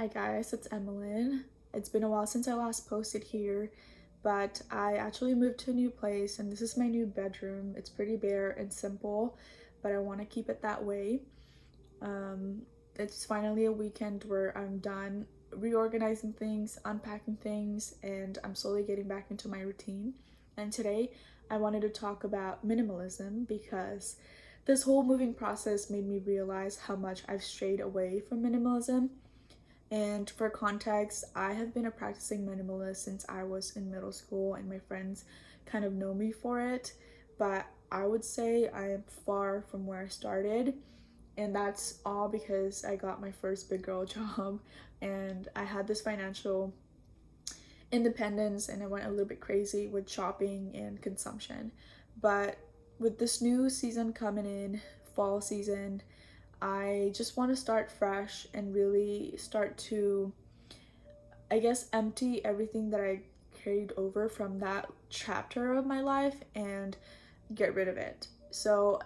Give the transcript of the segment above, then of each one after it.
Hi guys, it's Emmeline. It's been a while since I last posted here, but I actually moved to a new place and this is my new bedroom. It's pretty bare and simple, but I want to keep it that way. Um, it's finally a weekend where I'm done reorganizing things, unpacking things, and I'm slowly getting back into my routine. And today I wanted to talk about minimalism because this whole moving process made me realize how much I've strayed away from minimalism. And for context, I have been a practicing minimalist since I was in middle school, and my friends kind of know me for it. But I would say I am far from where I started, and that's all because I got my first big girl job and I had this financial independence and I went a little bit crazy with shopping and consumption. But with this new season coming in, fall season, I just want to start fresh and really start to, I guess, empty everything that I carried over from that chapter of my life and get rid of it. So,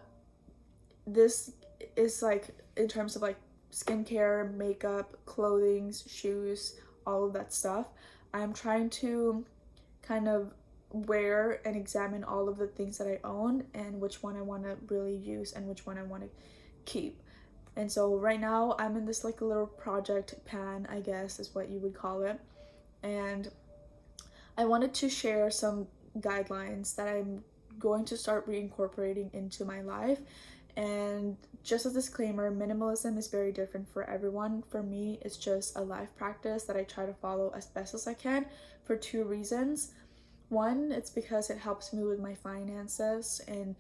this is like in terms of like skincare, makeup, clothing, shoes, all of that stuff. I'm trying to kind of wear and examine all of the things that I own and which one I want to really use and which one I want to keep. And so right now I'm in this like a little project pan, I guess is what you would call it. And I wanted to share some guidelines that I'm going to start reincorporating into my life. And just a disclaimer, minimalism is very different for everyone. For me, it's just a life practice that I try to follow as best as I can for two reasons. One, it's because it helps me with my finances, and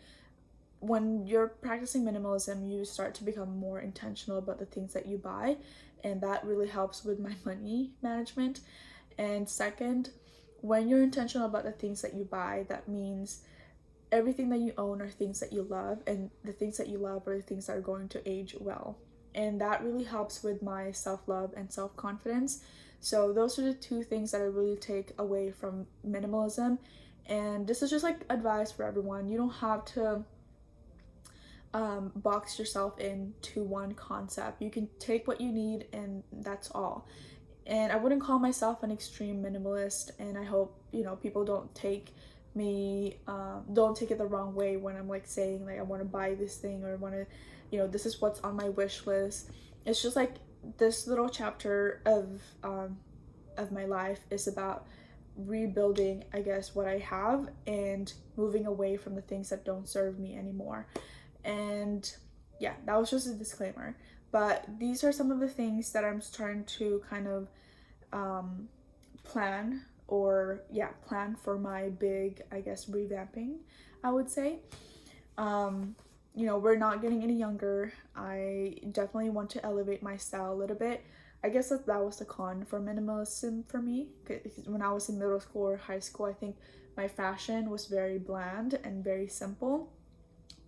when you're practicing minimalism, you start to become more intentional about the things that you buy, and that really helps with my money management. And second, when you're intentional about the things that you buy, that means everything that you own are things that you love, and the things that you love are the things that are going to age well. And that really helps with my self-love and self-confidence. So those are the two things that I really take away from minimalism. And this is just like advice for everyone. You don't have to box yourself into one concept. You can take what you need and that's all. And I wouldn't call myself an extreme minimalist, and I hope people don't take it the wrong way when I'm like saying like I want to buy this thing or I want to, this is what's on my wish list. It's just like this little chapter of my life is about rebuilding, I guess, what I have and moving away from the things that don't serve me anymore. And yeah, that was just a disclaimer. But these are some of the things that I'm trying to kind of um, plan plan for my big, I guess, revamping, I would say. We're not getting any younger. I definitely want to elevate my style a little bit. I guess that was the con for minimalism for me. 'Cause when I was in middle school or high school, I think my fashion was very bland and very simple,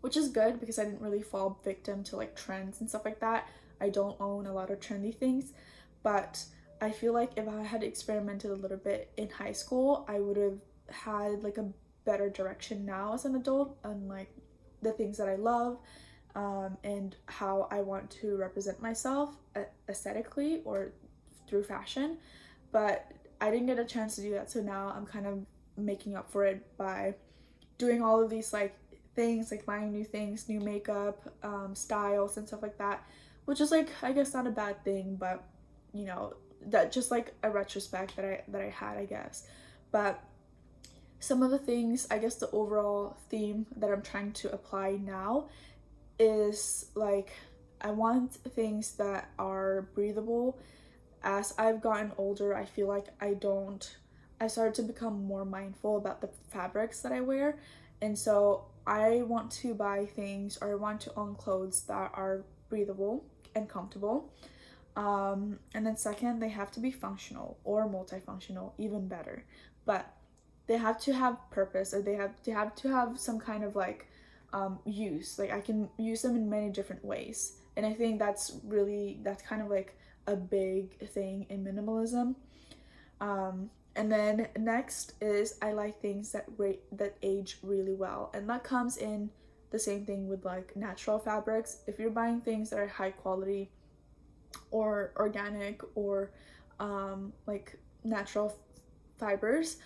which is good because I didn't really fall victim to like trends and stuff like that. I don't own a lot of trendy things, but I feel like if I had experimented a little bit in high school, I would have had like a better direction now as an adult on like the things that I love, and how I want to represent myself aesthetically or through fashion. But I didn't get a chance to do that, so now I'm kind of making up for it by doing all of these like things, like buying new things, new makeup, styles and stuff like that, which is like I guess not a bad thing, but that just like a retrospect that I had, I guess. But some of the things, I guess the overall theme that I'm trying to apply now is like I want things that are breathable. As I've gotten older, I feel like I started to become more mindful about the fabrics that I wear. And so I want to buy things or I want to own clothes that are breathable and comfortable. And then second, they have to be functional or multifunctional, even better. But they have to have purpose, or they have to have some kind of like use. Like I can use them in many different ways. And I think that's kind of like a big thing in minimalism. And then next is I like things that age really well, and that comes in the same thing with like natural fabrics. If you're buying things that are high quality, or organic or like natural fibers,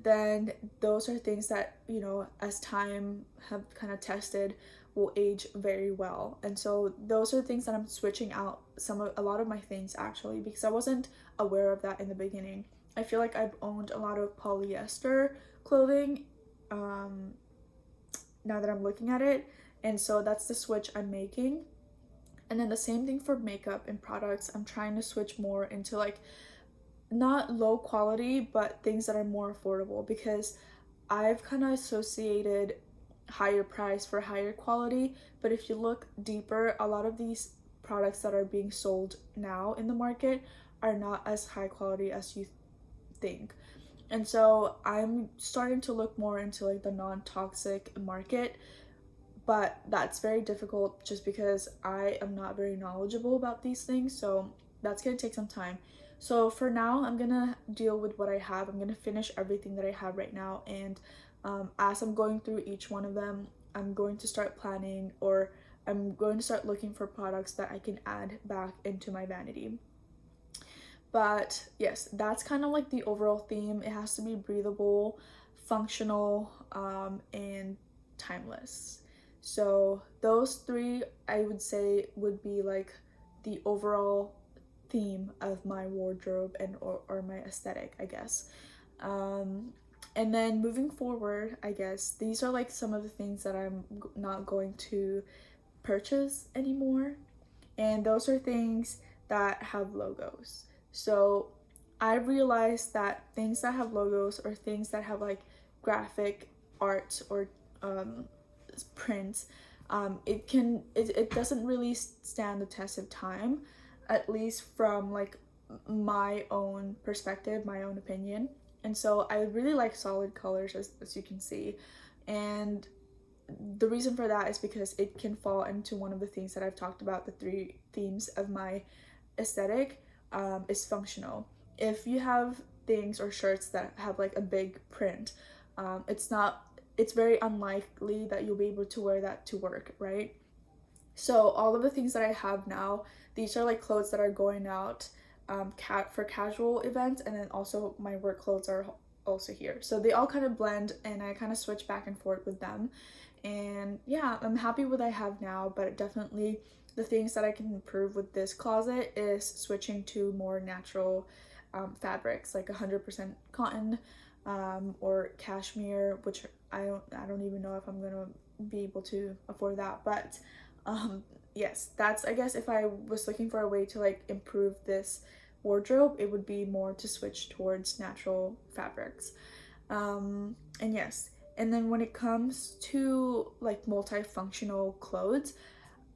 then those are things that, you know, as time have kind of tested, will age very well. And so those are things that I'm switching out a lot of my things, actually, because I wasn't aware of that in the beginning. I feel like I've owned a lot of polyester clothing, now that I'm looking at it, and so that's the switch I'm making. And then the same thing for makeup and products. I'm trying to switch more into like not low quality, but things that are more affordable, because I've kind of associated higher price for higher quality. But if you look deeper, a lot of these products that are being sold now in the market are not as high quality as you think. And so I'm starting to look more into like the non-toxic market, but that's very difficult just because I am not very knowledgeable about these things. So that's gonna take some time. So for now, I'm gonna deal with what I have. I'm gonna finish everything that I have right now, and as I'm going through each one of them, I'm going to start planning, or I'm going to start looking for products that I can add back into my vanity. But yes, that's kind of like the overall theme. It has to be breathable, functional, and timeless. So those three, I would say, would be like the overall theme of my wardrobe and or my aesthetic, I guess. Um, and then moving forward, I guess these are like some of the things that I'm not going to purchase anymore. And those are things that have logos. So I realized that things that have logos, or things that have like graphic art or um, prints, it doesn't really stand the test of time, at least from like my own perspective, my own opinion. And so I really like solid colors, as you can see. And the reason for that is because it can fall into one of the things that I've talked about, the three themes of my aesthetic, is functional. If you have things or shirts that have like a big print, it's very unlikely that you'll be able to wear that to work, right? So all of the things that I have now, these are like clothes that are going out for casual events, and then also my work clothes are also here. So they all kind of blend, and I kind of switch back and forth with them. And yeah, I'm happy with what I have now, but definitely the things that I can improve with this closet is switching to more natural fabrics, like 100% cotton, or cashmere, which I don't even know if I'm gonna be able to afford that. But yes, that's, I guess, if I was looking for a way to like improve this wardrobe, it would be more to switch towards natural fabrics. And yes, and then when it comes to like multifunctional clothes,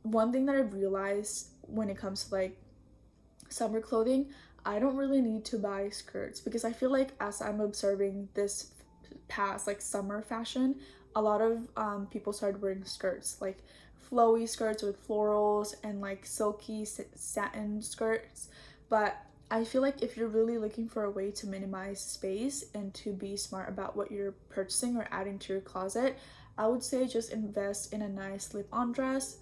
one thing that I've realized when it comes to like summer clothing, I don't really need to buy skirts, because I feel like as I'm observing this past like summer fashion, a lot of people started wearing skirts, like flowy skirts with florals and like silky satin skirts. But I feel like if you're really looking for a way to minimize space and to be smart about what you're purchasing or adding to your closet, I would say just invest in a nice slip-on dress.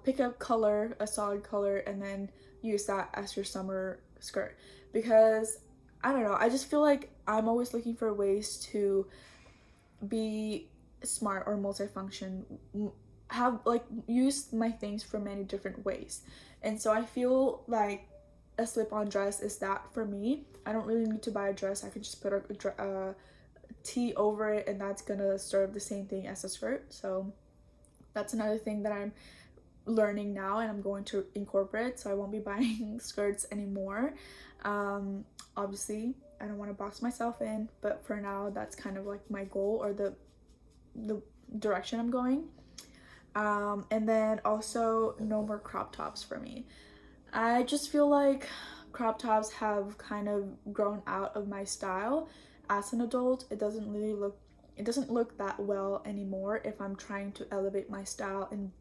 Pick a color, a solid color, and then use that as your summer skirt. Because I don't know, I just feel like I'm always looking for ways to be smart or multifunction, have like use my things for many different ways. And so I feel like a slip-on dress is that for me. I don't really need to buy a dress. I can just put a tee over it, and that's gonna serve the same thing as a skirt. So that's another thing that I'm learning now, and I'm going to incorporate, so I won't be buying skirts anymore. Obviously I don't want to box myself in, but for now that's kind of like my goal, or the direction I'm going. And then also no more crop tops for me. I just feel like crop tops have kind of grown out of my style as an adult. It doesn't look that well anymore if I'm trying to elevate my style and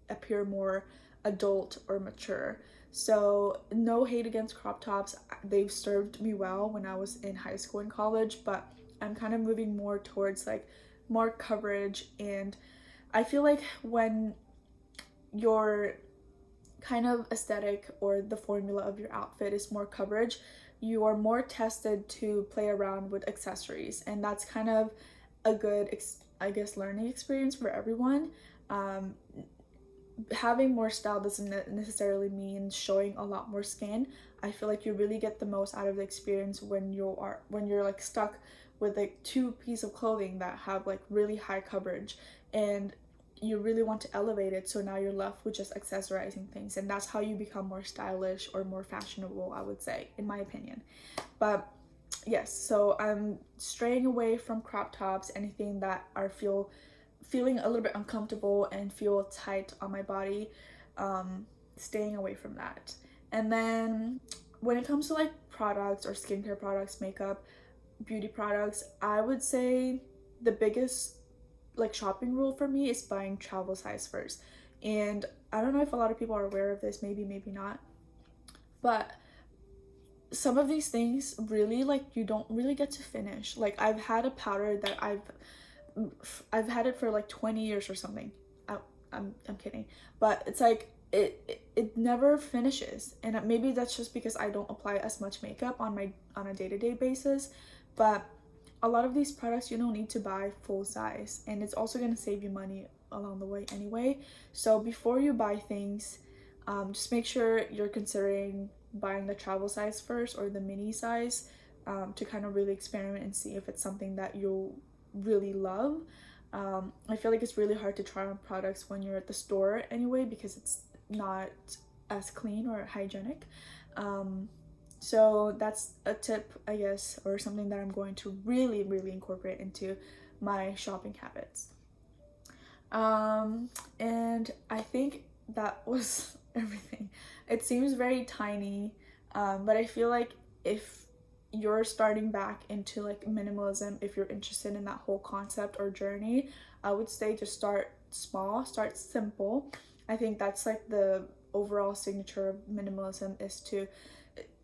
appear more adult or mature. So no hate against crop tops. They've served me well when I was in high school and college, but I'm kind of moving more towards like more coverage. And I feel like when you're kind of aesthetic or the formula of your outfit is more coverage, you are more tested to play around with accessories, and that's kind of a good I guess learning experience for everyone. um, Having more style doesn't necessarily mean showing a lot more skin. I feel like you really get the most out of the experience when you're like stuck with like two pieces of clothing that have like really high coverage, and you really want to elevate it, so now you're left with just accessorizing things, and that's how you become more stylish or more fashionable, I would say, in my opinion. But yes, so I'm straying away from crop tops, anything that are feeling a little bit uncomfortable and feel tight on my body. Staying away from that. And then when it comes to like products or skincare products, makeup, beauty products, I would say the biggest like shopping rule for me is buying travel size first. And I don't know if a lot of people are aware of this, maybe not, but some of these things really, like, you don't really get to finish. Like, I've had a powder that I've had it for like 20 years or something. I'm kidding, but it's like it never finishes, and maybe that's just because I don't apply as much makeup on a day-to-day basis. But a lot of these products you don't need to buy full size, and it's also going to save you money along the way anyway. So before you buy things, just make sure you're considering buying the travel size first or the mini size, to kind of really experiment and see if it's something that you'll really love. I feel like it's really hard to try on products when you're at the store anyway, because it's not as clean or hygienic. So that's a tip, I guess, or something that I'm going to really incorporate into my shopping habits. And I think that was everything. It seems very tiny, but I feel like if you're starting back into like minimalism, if you're interested in that whole concept or journey, I would say just start small, start simple. I think that's like the overall signature of minimalism, is to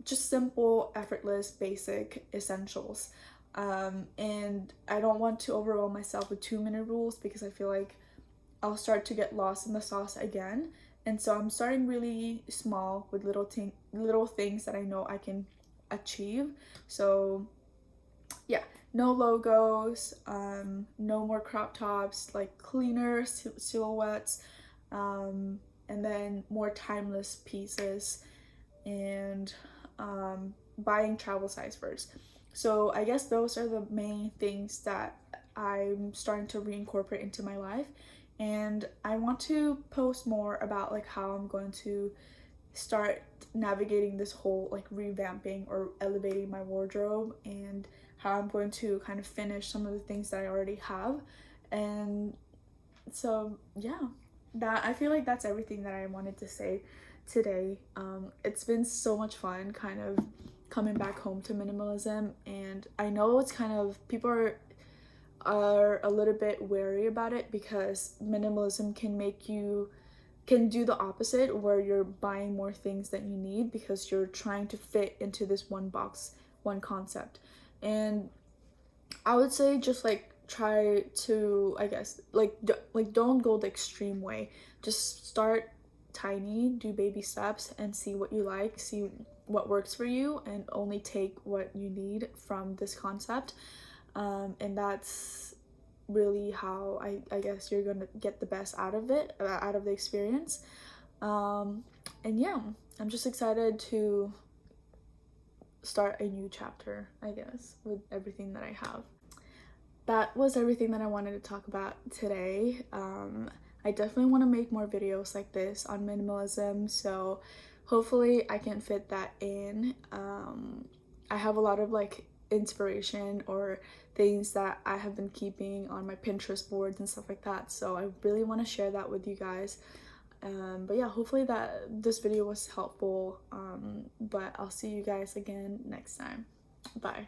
just simple, effortless, basic essentials. And I don't want to overwhelm myself with too many rules, because I feel like I'll start to get lost in the sauce again. And so I'm starting really small with little things that I know I can achieve. So yeah, no logos, no more crop tops, like cleaner silhouettes, and then more timeless pieces, and buying travel size first. So I guess those are the main things that I'm starting to reincorporate into my life. And I want to post more about like how I'm going to start navigating this whole like revamping or elevating my wardrobe, and how I'm going to kind of finish some of the things that I already have. And so yeah, that I feel like that's everything that I wanted to say today. It's been so much fun kind of coming back home to minimalism, and I know it's kind of, people are a little bit wary about it, because minimalism can do the opposite, where you're buying more things than you need because you're trying to fit into this one box, one concept. And I would say just like try to, I guess, like don't go the extreme way. Just start tiny, do baby steps, and see what you like, see what works for you, and only take what you need from this concept. And that's really how I guess you're gonna get the best out of it, out of the experience. And yeah, I'm just excited to start a new chapter, I guess, with everything that I have. That was everything that I wanted to talk about today. I definitely want to make more videos like this on minimalism, so hopefully I can fit that in. I have a lot of like inspiration or things that I have been keeping on my Pinterest boards and stuff like that, so I really want to share that with you guys. But yeah, hopefully that this video was helpful. But I'll see you guys again next time. Bye.